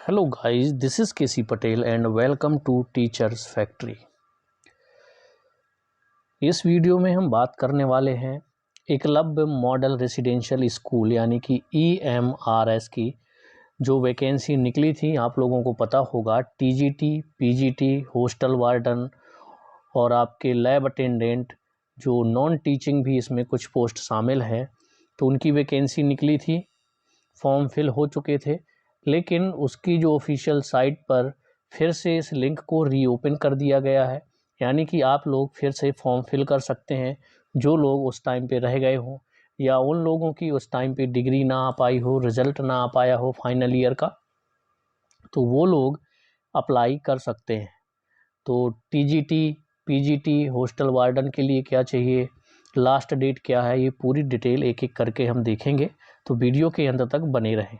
Hello guys, this is KC Patel and welcome to Teachers Factory। इस video में हम बात करने वाले हैं एकलव्य मॉडल रेसिडेंशियल स्कूल यानी कि EMRS की जो वैकेंसी निकली थी। आप लोगों को पता होगा TGT, PGT, हॉस्टल वार्डन और आपके लैब अटेंडेंट जो नॉन टीचिंग भी इसमें कुछ पोस्ट शामिल है, तो उनकी वैकेंसी निकली थी। फॉर्म फिल हो चुके थे, लेकिन उसकी जो ऑफिशियल साइट पर फिर से इस लिंक को रीओपन कर दिया गया है, यानी कि आप लोग फिर से फॉर्म फिल कर सकते हैं जो लोग उस टाइम पे रह गए हों या उन लोगों की उस टाइम पे डिग्री ना आ पाई हो, रिज़ल्ट ना आ पाया हो फाइनल ईयर का, तो वो लोग अप्लाई कर सकते हैं। तो TGT, PGT, हॉस्टल वार्डन के लिए क्या चाहिए, लास्ट डेट क्या है, ये पूरी डिटेल एक एक करके हम देखेंगे, तो वीडियो के अंत तक बने रहें।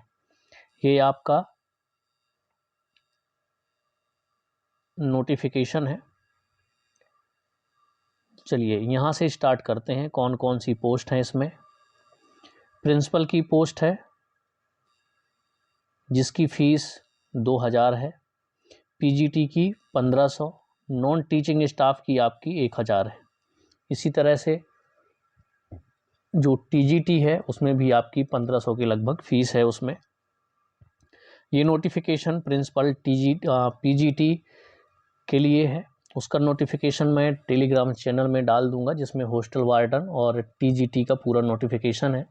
ये आपका नोटिफिकेशन है। चलिए यहाँ से स्टार्ट करते हैं, कौन कौन सी पोस्ट हैं इसमें। प्रिंसिपल की पोस्ट है जिसकी फ़ीस 2000 है, PGT की 1500, नॉन टीचिंग स्टाफ की आपकी 1000 है। इसी तरह से जो TGT है उसमें भी आपकी 1500 के लगभग फ़ीस है उसमें। ये नोटिफिकेशन प्रिंसिपल PGT के लिए है। उसका नोटिफिकेशन मैं टेलीग्राम चैनल में डाल दूंगा जिसमें हॉस्टल वार्डन और TGT का पूरा नोटिफिकेशन है,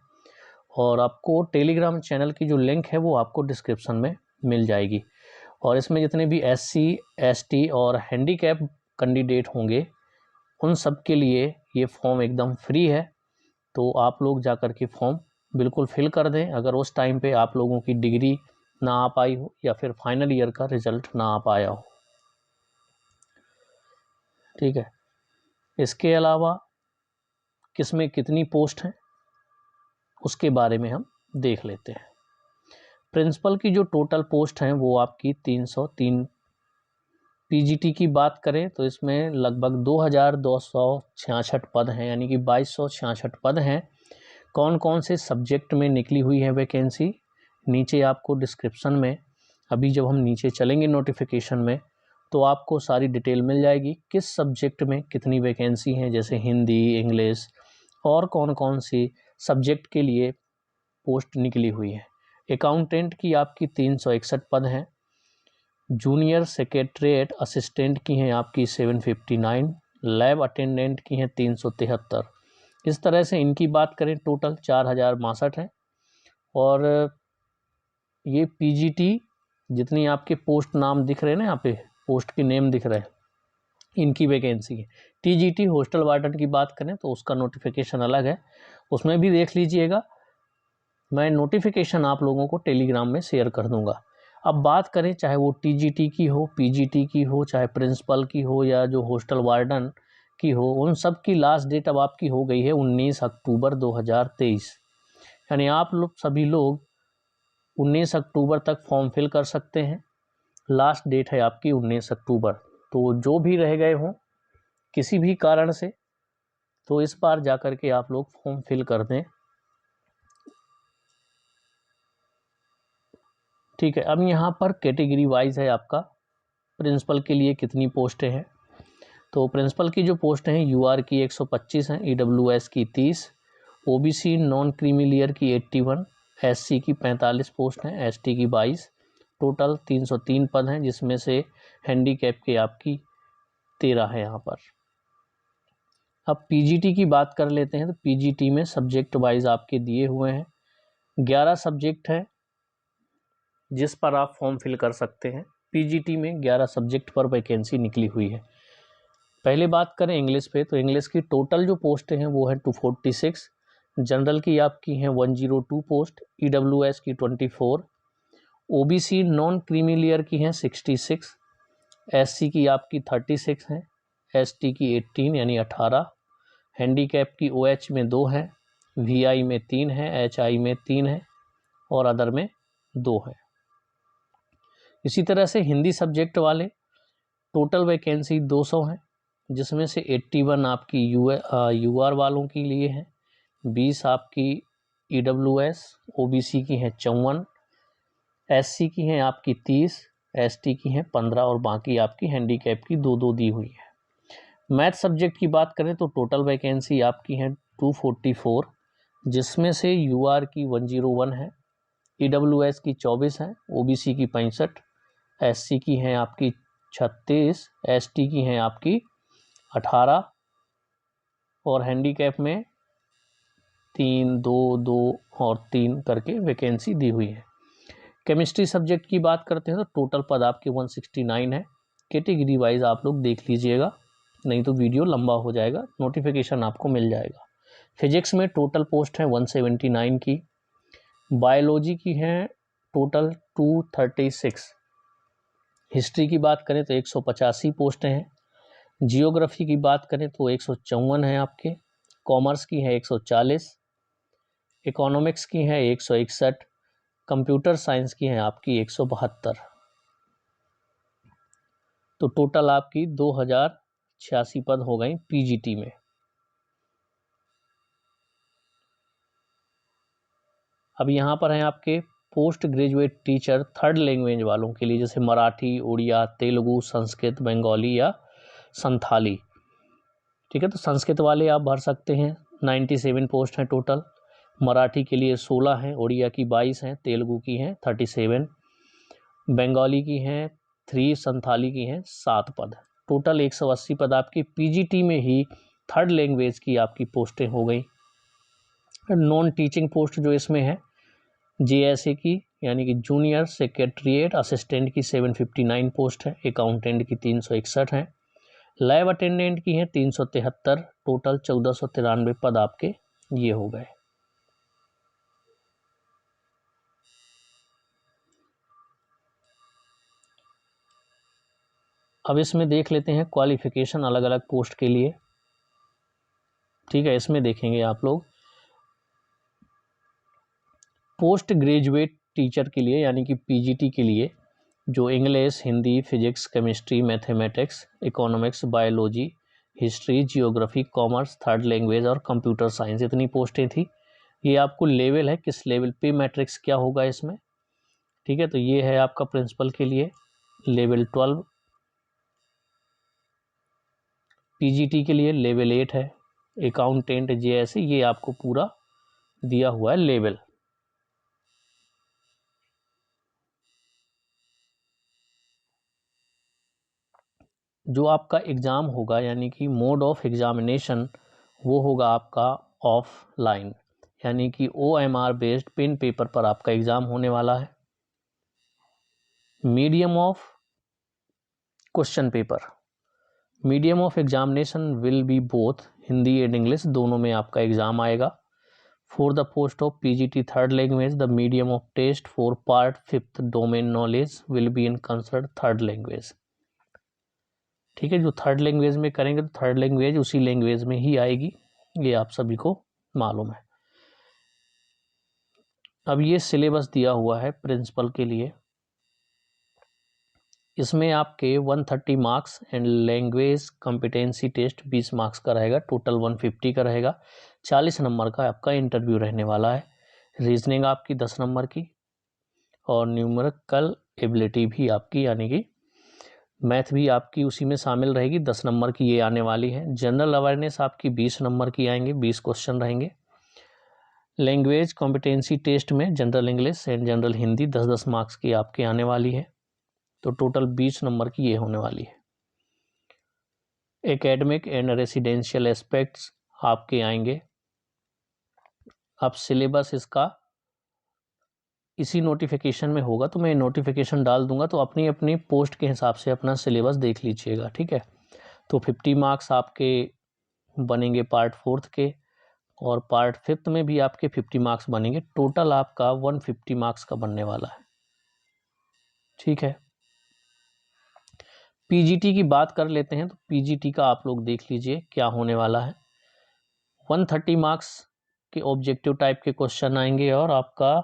और आपको टेलीग्राम चैनल की जो लिंक है वो आपको डिस्क्रिप्शन में मिल जाएगी। और इसमें जितने भी SC, ST और हैंडीकैप कैंडिडेट होंगे उन सब के लिए ये फॉर्म एकदम फ्री है, तो आप लोग जाकर के फॉर्म बिल्कुल फिल कर दें अगर उस टाइम पे आप लोगों की डिग्री ना आ पाई हो या फिर फाइनल ईयर का रिज़ल्ट ना आ पाया हो। ठीक है, इसके अलावा किसमें कितनी पोस्ट हैं उसके बारे में हम देख लेते हैं। प्रिंसिपल की जो टोटल पोस्ट हैं वो आपकी 303। PGT की बात करें तो इसमें लगभग 2266 पद हैं, यानी कि 2266 पद हैं। कौन कौन से सब्जेक्ट में निकली हुई है वैकेंसी, नीचे आपको डिस्क्रिप्शन में, अभी जब हम नीचे चलेंगे नोटिफिकेशन में तो आपको सारी डिटेल मिल जाएगी किस सब्जेक्ट में कितनी वैकेंसी हैं, जैसे हिंदी, इंग्लिश और कौन कौन सी सब्जेक्ट के लिए पोस्ट निकली हुई है। अकाउंटेंट की आपकी 361 पद हैं, जूनियर सेक्रेटरीट असिस्टेंट की हैं आपकी 759, लैब अटेंडेंट की हैं 373। इस तरह से इनकी बात करें टोटल 4062 हैं। और ये PGT जितनी आपके पोस्ट नाम दिख रहे हैं ना, यहाँ पे पोस्ट के नेम दिख रहे हैं, इनकी वैकेंसी है। TGT हॉस्टल वार्डन की बात करें तो उसका नोटिफिकेशन अलग है, उसमें भी देख लीजिएगा। मैं नोटिफिकेशन आप लोगों को टेलीग्राम में शेयर कर दूंगा। अब बात करें चाहे वो TGT की हो, PGT की हो, चाहे प्रिंसिपल की हो या जो हॉस्टल वार्डन की हो, उन सब की लास्ट डेट अब आपकी हो गई है 19 अक्टूबर 2023। यानी आप लोग सभी लोग 19 अक्टूबर तक फॉर्म फिल कर सकते हैं। लास्ट डेट है आपकी 19 अक्टूबर। तो जो भी रह गए हों किसी भी कारण से, तो इस बार जा कर के आप लोग फॉर्म फिल कर दें। ठीक है, अब यहाँ पर कैटेगरी वाइज है आपका प्रिंसिपल के लिए कितनी पोस्टें हैं। तो प्रिंसिपल की जो पोस्ट हैं UR की 125 हैं, EWS की 30, OBC नॉन क्रीमी लेयर की 81, SC की 45 पोस्ट हैं, ST की 22, टोटल 303 पद हैं, जिसमें से हैंडीकैप के आपकी 13 है यहाँ पर। अब PGT की बात कर लेते हैं, तो PGT में सब्जेक्ट वाइज आपके दिए हुए हैं 11 सब्जेक्ट है जिस पर आप फॉर्म फिल कर सकते हैं। PGT में 11 सब्जेक्ट पर वैकेंसी निकली हुई है। पहले बात करें इंग्लिश पे, तो इंग्लिश की टोटल जो पोस्टें हैं वो है 246, जनरल की आपकी हैं 102 पोस्ट, EWS की 24, OBC नॉन क्रीमी लेयर की हैं 66, SC की आपकी 36 हैं, ST की 18 यानी 18, हैंडीकैप की OH में 2 हैं, VI में 3 हैं, HI में 3 हैं और अदर में 2 हैं। इसी तरह से हिंदी सब्जेक्ट वाले टोटल वैकेंसी 200 हैं, जिसमें से 81 आपकी UR वालों के लिए हैं, 20 आपकी EWS, OBC की हैं 54, SC की हैं आपकी 30, ST की हैं 15 और बाकी आपकी हैंडीकैप की 2-2 दी हुई है। मैथ सब्जेक्ट की बात करें तो टोटल वैकेंसी आपकी है 244, जिसमें से UR की 101 है, EWS की 24 है, OBC की 65, SC की हैं आपकी 36, ST की हैं आपकी 18 और हैंडीकैप में 3, 2, 2 और 3 करके वैकेंसी दी हुई है। केमिस्ट्री सब्जेक्ट की बात करते हैं तो टोटल पद आपके 169 है। कैटेगरी वाइज आप लोग देख लीजिएगा, नहीं तो वीडियो लंबा हो जाएगा, नोटिफिकेशन आपको मिल जाएगा। फिजिक्स में टोटल पोस्ट है 179 की, बायोलॉजी की है टोटल 236, हिस्ट्री की बात करें तो 185 पोस्टें हैं, जियोग्राफी की बात करें तो 154 है आपके, कॉमर्स की है 140, इकोनॉमिक्स की है 161, कंप्यूटर साइंस की है आपकी 172। तो टोटल आपकी 2086 पद हो गई PGT में। अब यहाँ पर हैं आपके post graduate teacher third language वालों के लिए, जैसे मराठी, उड़िया, तेलुगु, संस्कृत, बंगाली या संथाली। ठीक है, तो संस्कृत वाले आप भर सकते हैं, 97 पोस्ट हैं टोटल। मराठी के लिए 16 हैं, उड़िया की 22 हैं, तेलुगु की हैं 37, बंगाली की हैं 3, संथाली की हैं 7 पद। टोटल 180 पद आपकी PGT में ही थर्ड लैंग्वेज की आपकी पोस्टें हो गई। नॉन टीचिंग पोस्ट जो इसमें है, JSA की यानी कि जूनियर सेक्रेटरीट असिस्टेंट की 759 पोस्ट है, अकाउंटेंट की 361 है, लैब अटेंडेंट की हैं 373, टोटल 1493 पद आपके ये हो गए। अब इसमें देख लेते हैं क्वालिफिकेशन अलग अलग पोस्ट के लिए। ठीक है, इसमें देखेंगे आप लोग पोस्ट ग्रेजुएट टीचर के लिए यानी कि PGT के लिए जो English, Hindi, physics, chemistry, mathematics, economics, biology, history, geography, commerce, third language और कंप्यूटर साइंस, इतनी पोस्टें थी। ये आपको लेवल है, किस लेवल पे मैट्रिक्स क्या होगा इसमें। ठीक है, तो ये है आपका प्रिंसिपल के लिए लेवल 12, PGT के लिए लेवल 8 है, अकाउंटेंट JSA ये आपको पूरा दिया हुआ है लेवल। जो आपका एग्ज़ाम होगा यानी कि मोड ऑफ एग्जामिनेशन वो होगा आपका ऑफलाइन, यानी कि OMR बेस्ड पेन पेपर पर आपका एग्ज़ाम होने वाला है। Medium of question paper, medium of examination will be both Hindi and English, दोनों में आपका एग्ज़ाम आएगा। For the post of PGT third language the medium of test for part 5th domain knowledge will be in concern third language. ठीक है, जो third language में करेंगे तो थर्ड लैंग्वेज उसी लैंग्वेज में ही आएगी, ये आप सभी को मालूम है। अब ये सिलेबस दिया हुआ है प्रिंसिपल के लिए, इसमें आपके 130 marks and language competency test 20 marks का रहेगा, टोटल 150 का रहेगा। 40 नंबर का आपका इंटरव्यू रहने वाला है। रीजनिंग आपकी 10 नंबर की और न्यूमेरिकल एबिलिटी भी आपकी यानी कि मैथ भी आपकी उसी में शामिल रहेगी, 10 नंबर की ये आने वाली है। जनरल अवेयरनेस आपकी 20 नंबर की आएंगे, 20 क्वेश्चन रहेंगे। लैंग्वेज कॉम्पिटेंसी टेस्ट में general English and general Hindi 10-10 marks की आपके आने वाली है, तो टोटल 20 नंबर की ये होने वाली है। एकेडमिक एंड रेसिडेंशियल एस्पेक्ट्स आपके आएंगे। अब सिलेबस इसका इसी नोटिफिकेशन में होगा, तो मैं नोटिफिकेशन डाल दूंगा, तो अपनी अपनी पोस्ट के हिसाब से अपना सिलेबस देख लीजिएगा। ठीक है, तो 50 मार्क्स आपके बनेंगे पार्ट 4th के और पार्ट 5th में भी आपके 50 मार्क्स बनेंगे, टोटल आपका 150 मार्क्स का बनने वाला है। ठीक है, PGT की बात कर लेते हैं, तो PGT का आप लोग देख लीजिए क्या होने वाला है। 130 मार्क्स के ऑब्जेक्टिव टाइप के क्वेश्चन आएंगे और आपका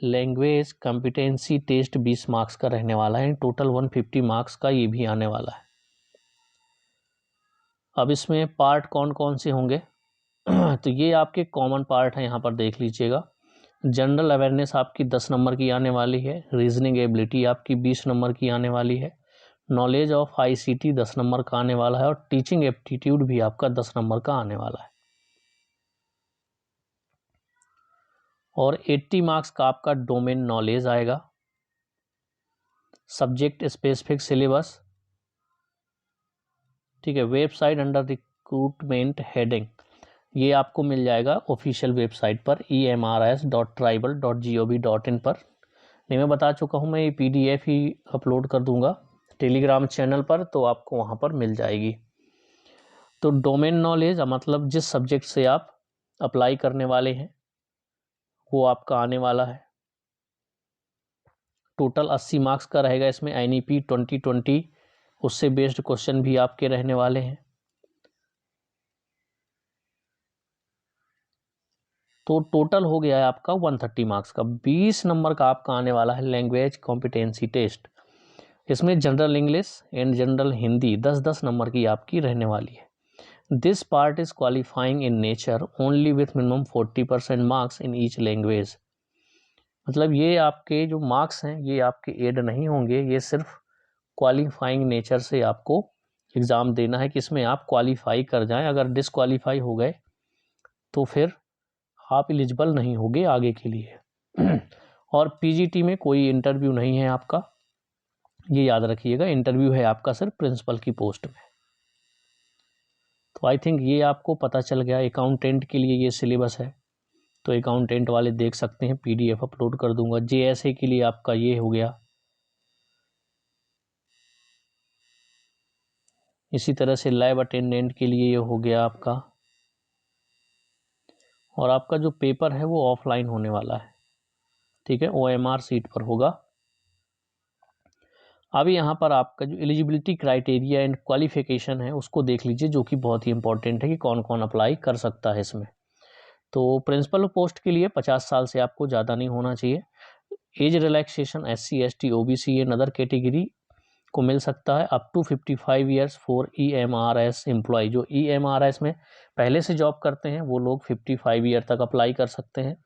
लैंग्वेज कॉम्पिटेंसी टेस्ट 20 मार्क्स का रहने वाला है, टोटल 150 मार्क्स का ये भी आने वाला है। अब इसमें पार्ट कौन कौन से होंगे तो ये आपके कॉमन पार्ट हैं, यहाँ पर देख लीजिएगा। जनरल अवेयरनेस आपकी 10 नंबर की आने वाली है। रीजनिंग एबिलिटी आपकी 20 नंबर की आने वाली है। नॉलेज ऑफ ICT 10 नंबर का आने वाला है और टीचिंग एप्टीट्यूड भी आपका 10 नंबर का आने वाला है। और 80 मार्क्स का आपका डोमेन नॉलेज आएगा। सब्जेक्ट स्पेसिफिक सिलेबस, ठीक है। वेबसाइट अंडर रिक्रूटमेंट हेडिंग, ये आपको मिल जाएगा ऑफिशियल वेबसाइट पर emrs.tribal.gov.in पर। नहीं, मैं बता चुका हूँ, मैं ये PDF ही अपलोड कर दूंगा टेलीग्राम चैनल पर, तो आपको वहाँ पर मिल जाएगी। तो डोमेन नॉलेज मतलब जिस सब्जेक्ट से आप अप्लाई करने वाले हैं वो आपका आने वाला है। टोटल 80 मार्क्स का रहेगा इसमें। NEP 2020 उससे बेस्ड क्वेश्चन भी आपके रहने वाले हैं। तो टोटल हो गया है आपका 130 मार्क्स का। 20 नंबर का आपका आने वाला है लैंग्वेज कॉम्पिटेंसी टेस्ट। इसमें general English and general Hindi 10-10 number की आपकी रहने वाली है। This part is qualifying in nature only with minimum 40% marks in each language. मतलब ये आपके जो मार्क्स हैं ये आपके एड नहीं होंगे, ये सिर्फ क्वालिफाइंग नेचर से आपको एग्ज़ाम देना है कि इसमें आप क्वालिफाई कर जाएं। अगर डिसक्वालीफाई हो गए तो फिर आप एलिजिबल नहीं होगे आगे के लिए। और PGT में कोई इंटरव्यू नहीं है आपका, ये याद रखिएगा। इंटरव्यू है आपका सिर्फ प्रिंसिपल की पोस्ट में। तो आई थिंक ये आपको पता चल गया। अकाउंटेंट के लिए ये सिलेबस है, तो अकाउंटेंट वाले देख सकते हैं, PDF अपलोड कर दूंगा। JSA के लिए आपका ये हो गया। इसी तरह से लैब अटेंडेंट के लिए ये हो गया आपका। और आपका जो पेपर है वो ऑफलाइन होने वाला है, ठीक है, OMR सीट पर होगा। अभी यहाँ पर आपका जो एलिजिबिलिटी क्राइटेरिया एंड क्वालिफिकेशन है उसको देख लीजिए, जो कि बहुत ही इंपॉर्टेंट है कि कौन कौन अप्लाई कर सकता है इसमें। तो प्रिंसिपल पोस्ट के लिए 50 साल से आपको ज़्यादा नहीं होना चाहिए। Age relaxation SC ST OBC and other category को मिल सकता है up to 55 years for EMRS employ. जो EMRS में पहले से जॉब करते हैं वो लोग 55 ईयर तक अप्लाई कर सकते हैं।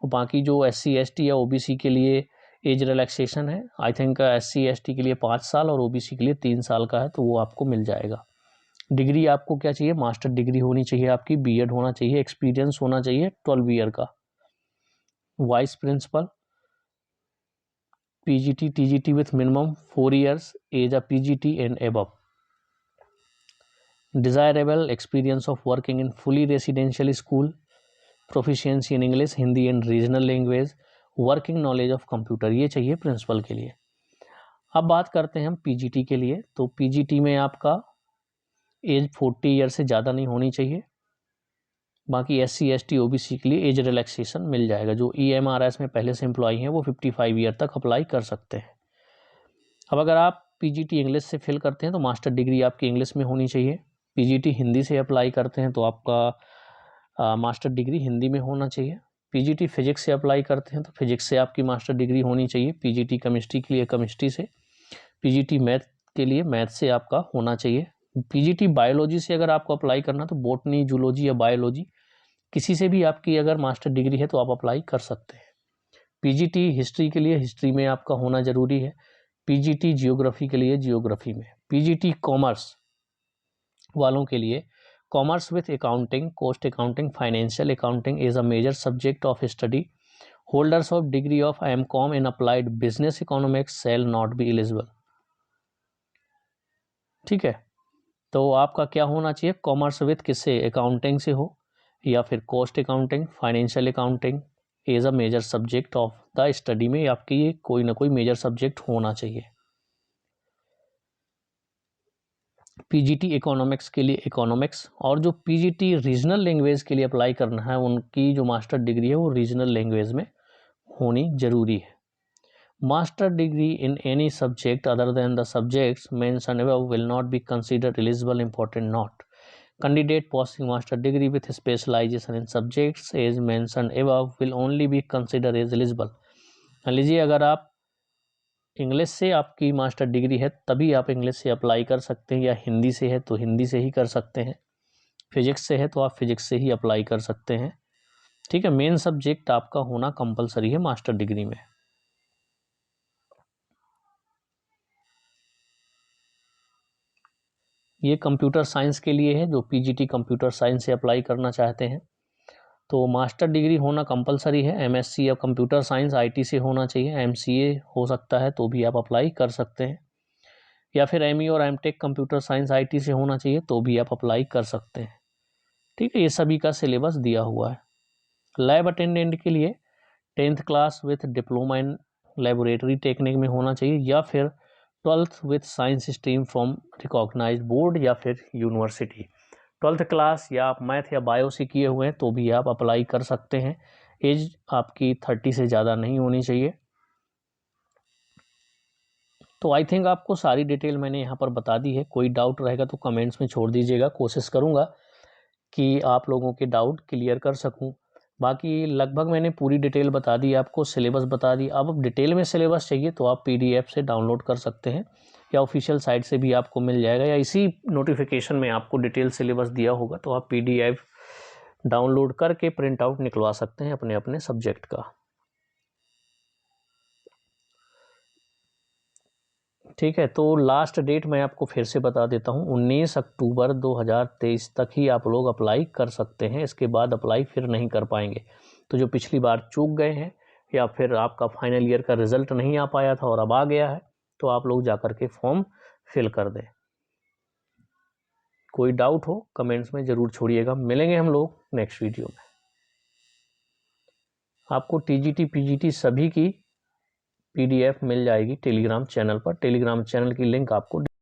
और बाकी जो SC ST या OBC के लिए एज रिलैक्सेशन है, आई थिंक SC ST के लिए 5 साल और OBC के लिए 3 साल का है, तो वो आपको मिल जाएगा। डिग्री आपको क्या चाहिए? मास्टर डिग्री होनी चाहिए आपकी, BEd होना चाहिए, एक्सपीरियंस होना चाहिए 12 ईयर का। Vice principal PGT TGT with minimum 4 years age of PGT and above. Desirable experience of working in fully residential school, proficiency in English, Hindi and regional language, working knowledge of computer, ये चाहिए principal के लिए। अब बात करते हैं हम PGT के लिए। तो PGT में आपका एज 40 ईयर से ज़्यादा नहीं होनी चाहिए। बाकी SC ST OBC के लिए एज रिलैक्सेशन मिल जाएगा। जो EMRS में पहले से एम्प्लॉई हैं वो 55 ईयर तक अप्लाई कर सकते हैं। अब अगर आप PGT इंग्लिश से फिल करते हैं तो मास्टर डिग्री आपकी इंग्लिश में होनी चाहिए। PGT हिंदी से अप्लाई करते हैं तो आपका मास्टर डिग्री हिंदी में होना चाहिए। PGT फिजिक्स से अप्लाई करते हैं तो फिजिक्स से आपकी मास्टर डिग्री होनी चाहिए। PGT केमिस्ट्री के लिए केमिस्ट्री से, PGT मैथ के लिए मैथ से आपका होना चाहिए। PGT बायोलॉजी से अगर आपको अप्लाई करना तो बॉटनी, जूलॉजी या बायोलॉजी किसी से भी आपकी अगर मास्टर डिग्री है तो आप अप्लाई कर सकते हैं। PGT हिस्ट्री के लिए हिस्ट्री में आपका होना ज़रूरी है। PGT जियोग्राफी के लिए जियोग्राफी में। PGT कॉमर्स वालों के लिए commerce with accounting, cost accounting, financial accounting is a major subject of study. Holders of degree of MCOM in applied business economics shall not be eligible. ठीक है, तो आपका क्या होना चाहिए? कॉमर्स विथ किससे? अकाउंटिंग से हो, या फिर cost accounting, financial accounting as a major subject of the study में आपकी ये कोई ना कोई मेजर सब्जेक्ट होना चाहिए। PGT इकोनॉमिक्स के लिए इकोनॉमिक्स, और जो PGT रीजनल लैंग्वेज के लिए अप्लाई करना है उनकी जो मास्टर डिग्री है वो रीजनल लैंग्वेज में होनी जरूरी है। Master degree in any subject other than the subjects mentioned above will not be considered eligible. Important note, candidate possessing master degree with specialization in subjects as mentioned above will only be considered as eligible। मान लीजिए अगर आप English से आपकी master degree है तभी आप English से अप्लाई कर सकते हैं, या हिंदी से है तो हिंदी से ही कर सकते हैं, फिजिक्स से है तो आप फिजिक्स से ही अप्लाई कर सकते हैं। ठीक है, मेन सब्जेक्ट आपका होना कंपलसरी है मास्टर डिग्री में। ये कंप्यूटर साइंस के लिए है, जो पीजीटी कंप्यूटर साइंस से अप्लाई करना चाहते हैं तो मास्टर डिग्री होना कंपलसरी है। एमएससी या कंप्यूटर साइंस आईटी से होना चाहिए, एमसीए हो सकता है तो भी आप अप्लाई कर सकते हैं, या फिर एमई और एमटेक कंप्यूटर साइंस आईटी से होना चाहिए तो भी आप अप्लाई कर सकते हैं। ठीक है, ये सभी का सिलेबस दिया हुआ है। लैब अटेंडेंट के लिए 10th class with diploma in laboratory technique में होना चाहिए, या फिर 12th with science stream from recognised board या फिर यूनिवर्सिटी। 12th क्लास या आप मैथ या बायो से किए हुए हैं तो भी आप अप्लाई कर सकते हैं। एज आपकी 30 से ज़्यादा नहीं होनी चाहिए। तो आई थिंक आपको सारी डिटेल मैंने यहाँ पर बता दी है। कोई डाउट रहेगा तो कमेंट्स में छोड़ दीजिएगा, कोशिश करूँगा कि आप लोगों के डाउट क्लियर कर सकूँ। बाकी लगभग मैंने पूरी डिटेल बता दी आपको, सिलेबस बता दी। अब डिटेल में सिलेबस चाहिए तो आप पीडीएफ से डाउनलोड कर सकते हैं, या ऑफिशियल साइट से भी आपको मिल जाएगा, या इसी नोटिफिकेशन में आपको डिटेल सिलेबस दिया होगा तो आप पीडीएफ डाउनलोड करके प्रिंट आउट निकलवा सकते हैं अपने अपने सब्जेक्ट का। ठीक है, तो लास्ट डेट मैं आपको फिर से बता देता हूँ, 19 अक्टूबर 2023 तक ही आप लोग अप्लाई कर सकते हैं। इसके बाद अप्लाई फिर नहीं कर पाएंगे। तो जो पिछली बार चूक गए हैं, या फिर आपका फाइनल ईयर का रिजल्ट नहीं आ पाया था और अब आ गया है, तो आप लोग जाकर के फॉर्म फिल कर दें। कोई डाउट हो कमेंट्स में ज़रूर छोड़िएगा। मिलेंगे हम लोग नेक्स्ट वीडियो में। आपको टीजीटी पीजीटी सभी की पीडीएफ मिल जाएगी टेलीग्राम चैनल पर। टेलीग्राम चैनल की लिंक आपको